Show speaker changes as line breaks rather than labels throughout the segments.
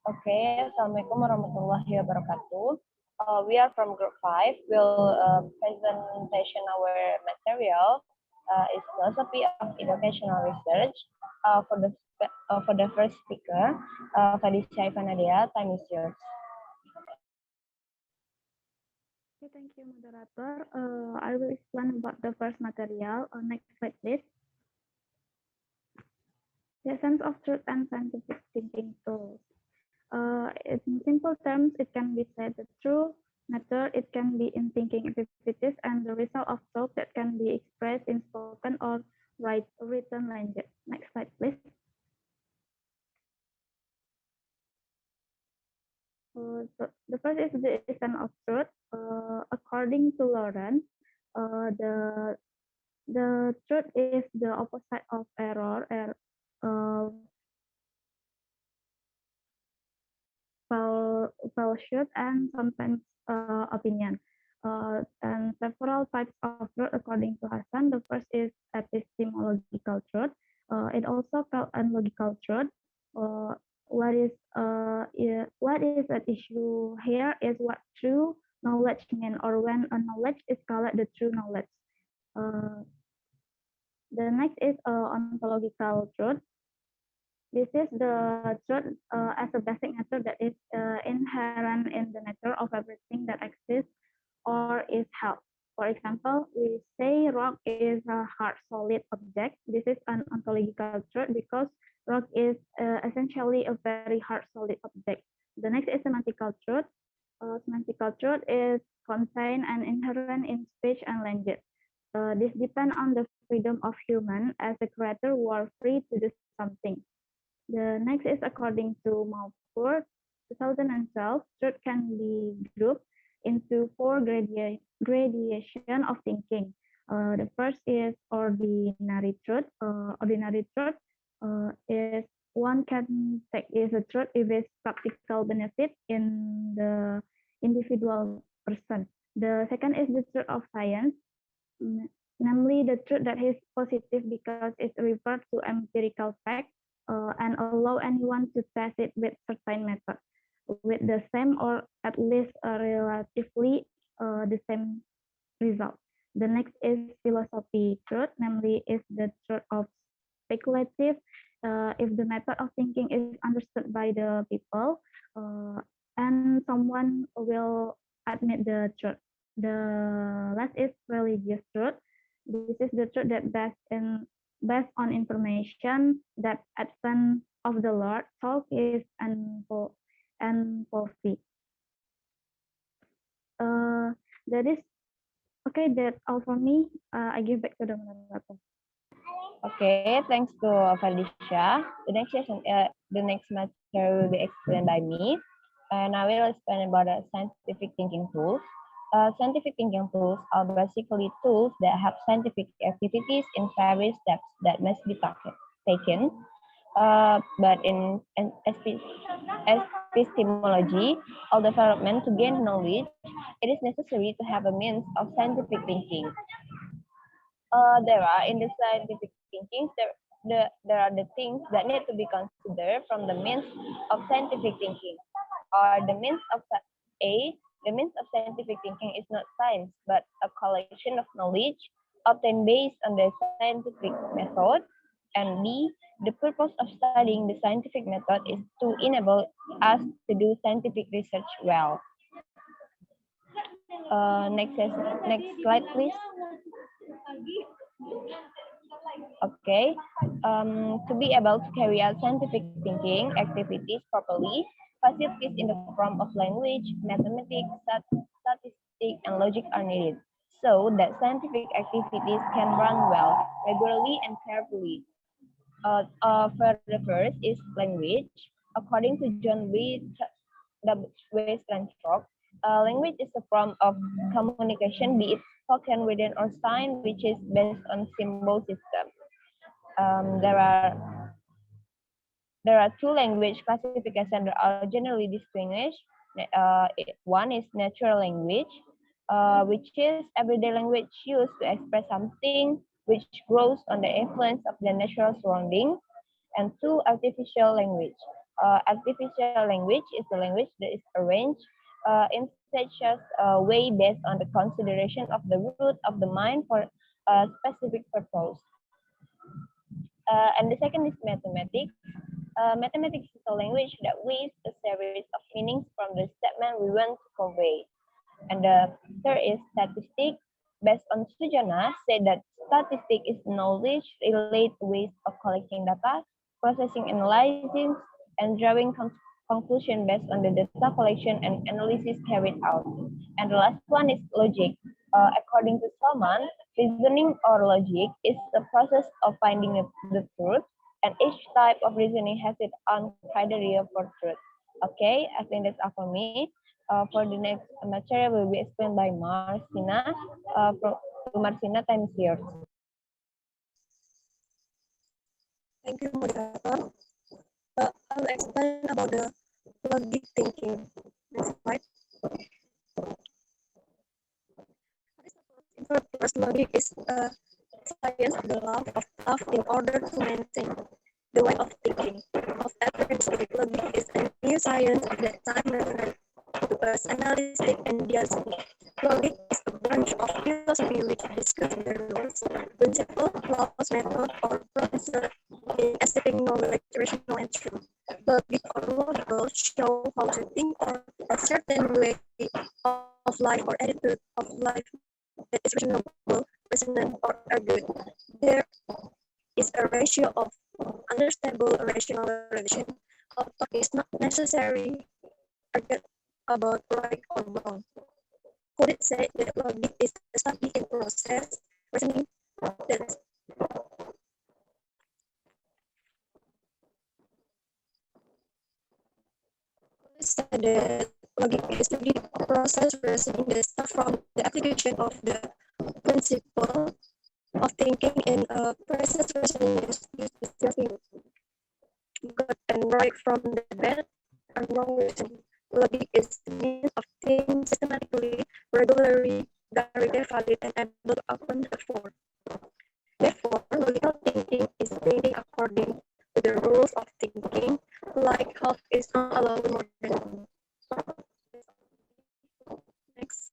Okay, Assalamualaikum warahmatullahi wabarakatuh. We are from Group 5. We'll presentation our material is philosophy of educational research. For the first speaker, Fadisha Ivanadia, time is yours.
Okay, thank you, moderator. I will explain about the first material. Next slide, please. The essence of truth and scientific thinking tools. In simple terms, it can be said the true method it can be in thinking activities and the result of thought that can be expressed in spoken or written language. Next slide, please. So the first is the essence of truth. According to Lawrence, the truth is the opposite of error, uh, falsehood, and sometimes opinion. And several types of truth according to Hassan. The first is epistemological truth. It also called logical truth. Uh, what is at issue here is what true knowledge means, or when a knowledge is called the true knowledge. Uh, the next is ontological truth. This is the truth as a basic nature that is inherent in the nature of everything that exists or is held. For example, we say rock is a hard, solid object. This is an ontological truth because rock is essentially a very hard, solid object. The next is semantical truth. Semantical truth is contained and inherent in speech and language. This depends on the freedom of human as a creator who are free to do something. The next is according to Malford, 2012, truth can be grouped into four gradation of thinking. The first is ordinary truth. Ordinary truth is one can take is a truth if it's practical benefit in the individual person. The second is the truth of science, namely the truth that is positive because it refers to empirical fact and allow anyone to test it with certain method with the same or at least relatively the same result. The next is philosophy truth, namely is the truth of speculative if the method of thinking is understood by the people and someone will admit the truth. The last is religious truth. This is the truth that based on information that advent of the Lord talk is and fulfilled. Uh, that is okay. That's all for me. I give back to the moderator.
Okay, thanks to Fadisha. The next matter will be explained by me, and I will explain about the scientific thinking tools. Scientific thinking tools are basically tools that help scientific activities in various steps that must be taken. But in epistemology or development to gain knowledge, it is necessary to have a means of scientific thinking. There are in the scientific thinking, there are the things that need to be considered from the means of scientific thinking. Or the means of scientific thinking is not science, but a collection of knowledge obtained based on the scientific method. And B, the purpose of studying the scientific method is to enable us to do scientific research well. Next slide, please. Okay. To be able to carry out scientific thinking activities properly, facilities in the form of language, mathematics, statistics, and logic are needed, so that scientific activities can run well, regularly, and carefully. For the first is language. According to John W. Stranchrock, language is a form of communication, be it spoken, written, or signed, which is based on symbol system. Um, there are there are two language classifications that are generally distinguished. One is natural language, which is everyday language used to express something which grows on the influence of the natural surrounding, and two, artificial language, Artificial language is a language that is arranged in such a way based on the consideration of the root of the mind for a specific purpose. And the second is mathematics. Mathematics is a language that weaves a series of meanings from the statement we want to convey. And the third is statistics. Based on Sujana, said that statistic is knowledge related ways of collecting data, processing, analyzing, and drawing conclusion based on the data collection and analysis carried out. And the last one is logic. According to Salman, reasoning or logic is the process of finding the truth, and each type of reasoning has its own criteria for truth. Okay, I think that's all for me. For the next material will be explained by Marcina. Marcina, time is yours.
Thank you, moderator. I'll explain about the logic thinking. Next slide. First, logic is a science of the law of thought in order to maintain the way of thinking. Of every state, logic is a new science of that time referred to as analytic and dialectic. Logic is a branch of philosophy which discusses the rules, principles, laws, method, or procedure in estimating knowledge, rational and true. Logic or logical show how to think or a certain way of life or attitude of life that is reasonable, resonant, or good. There is a ratio of understandable rational relation. A thought is not necessarily argued about right or wrong. Could it say that logic is a study in process, reasoning that said that logic is the process reasoning that start from the application of the principle of thinking in a process reasoning is discussing good and right from the bad and wrong reasoning. Logic is the means of thinking systematically, regularly, directly valid, and able to account for. Therefore, logical thinking is thinking according to the rules of thinking, like half is not allowed more than one. Next.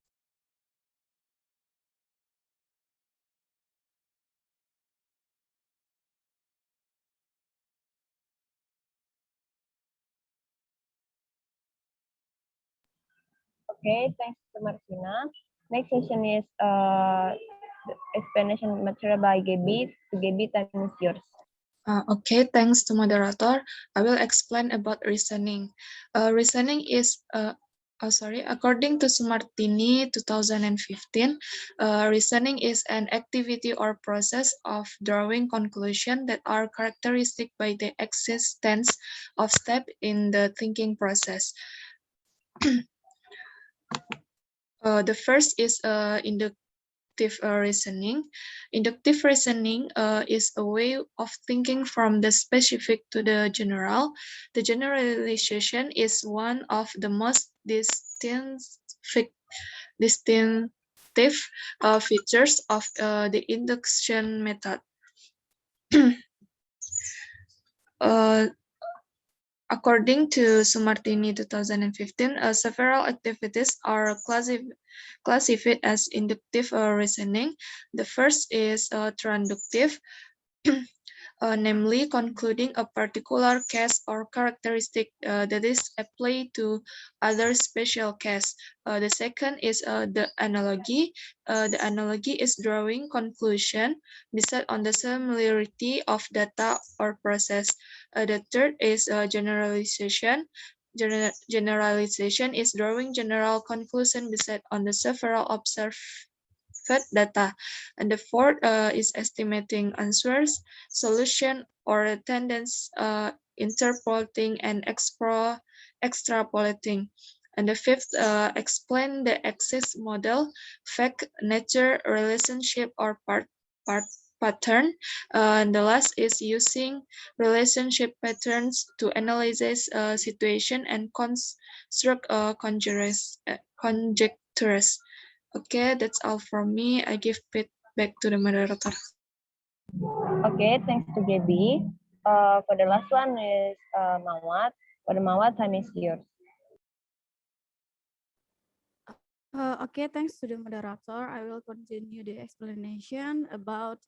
Okay, thanks to Marcina. Next session is the explanation material by Gaby. Gaby, time is yours.
Okay, thanks to moderator. I will explain about reasoning. Reasoning is, according to Sumartini 2015, reasoning is an activity or process of drawing conclusions that are characteristic by the existence of steps in the thinking process. The first is inductive reasoning. Inductive reasoning is a way of thinking from the specific to the general. The generalization is one of the most distinctive features of the induction method. According to Sumartini 2015, several activities are classified as inductive reasoning. The first is transductive, namely concluding a particular case or characteristic that is applied to other special case. The second is the analogy. The analogy is drawing conclusion based on the similarity of data or process. The third is generalization. Generalization is drawing general conclusion based on the several observed data. And the fourth is estimating answers, solution, or tendency, interpolating and extrapolating. And the fifth, explain the axis model, fact, nature, relationship, or pattern. And the last is using relationship patterns to analyze situation and construct conjectures. Okay, that's all from me. I give it back to the moderator.
Okay, thanks to Gaby. For the last one is Mawat. Padmawa, time is yours.
Okay, thanks to the moderator. I will continue the explanation about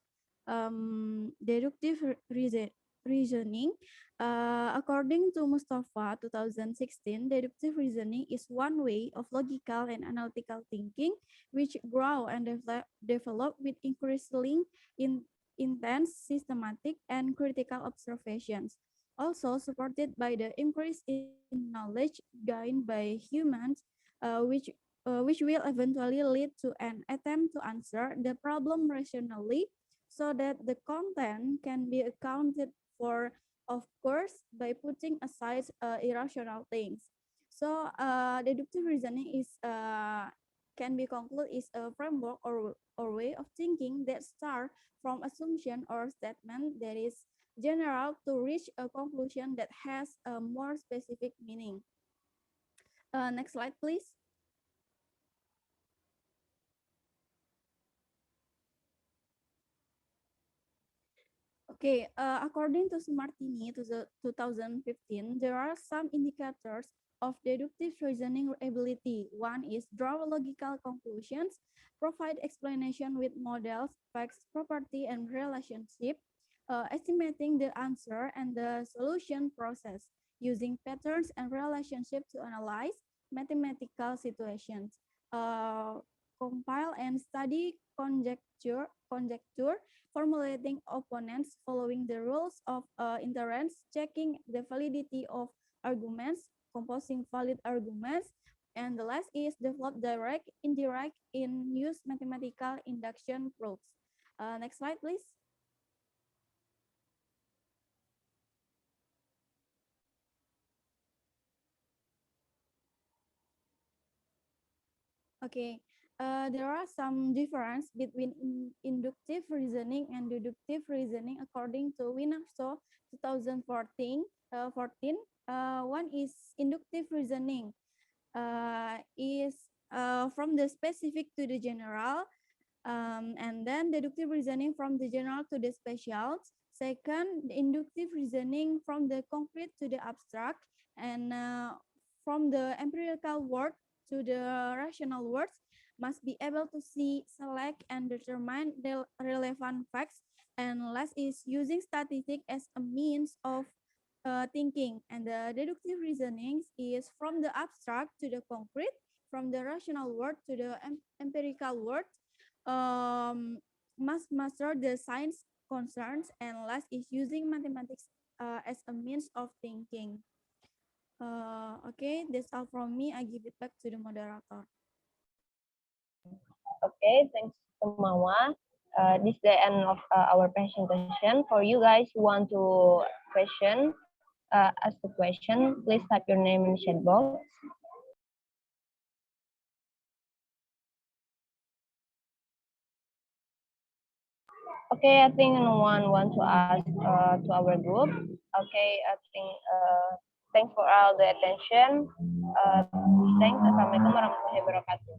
deductive reasoning. According to Mustafa 2016, deductive reasoning is one way of logical and analytical thinking which grow and develop with increasingly intense, systematic, and critical observations. Also supported by the increase in knowledge gained by humans, which will eventually lead to an attempt to answer the problem rationally so that the content can be accounted for, of course, by putting aside irrational things. So deductive reasoning is can be concluded is a framework or way of thinking that start from assumption or statement that is general to reach a conclusion that has a more specific meaning. Next slide, please. Okay, according to Smartini to the 2015, there are some indicators of deductive reasoning ability. One is draw logical conclusions, provide explanation with models, facts, property, and relationship, estimating the answer and the solution process, using patterns and relationship to analyze mathematical situations, compile and study conjecture, formulating opponents, following the rules of inference, checking the validity of arguments, composing valid arguments, and the last is develop direct, indirect, in use mathematical induction proofs. Next slide, please. Okay, there are some difference between inductive reasoning and deductive reasoning according to Winarso 2014. One is inductive reasoning, is from the specific to the general, and then deductive reasoning from the general to the special. Second, inductive reasoning from the concrete to the abstract, and from the empirical world to the rational words, must be able to see, select, and determine the relevant facts. And last is using statistics as a means of thinking. And the deductive reasoning is from the abstract to the concrete, from the rational world to the empirical world, must master the science concerns, and last is using mathematics as a means of thinking. Okay, that's all from me. I give it back to the moderator.
Okay, thanks, Mawa. This is the end of our presentation. For you guys who want to ask the question, please type your name in the chat box. Okay, I think no one wants to ask to our group. Okay, I think thanks for all the attention. Thanks. Assalamualaikum warahmatullahi wabarakatuh.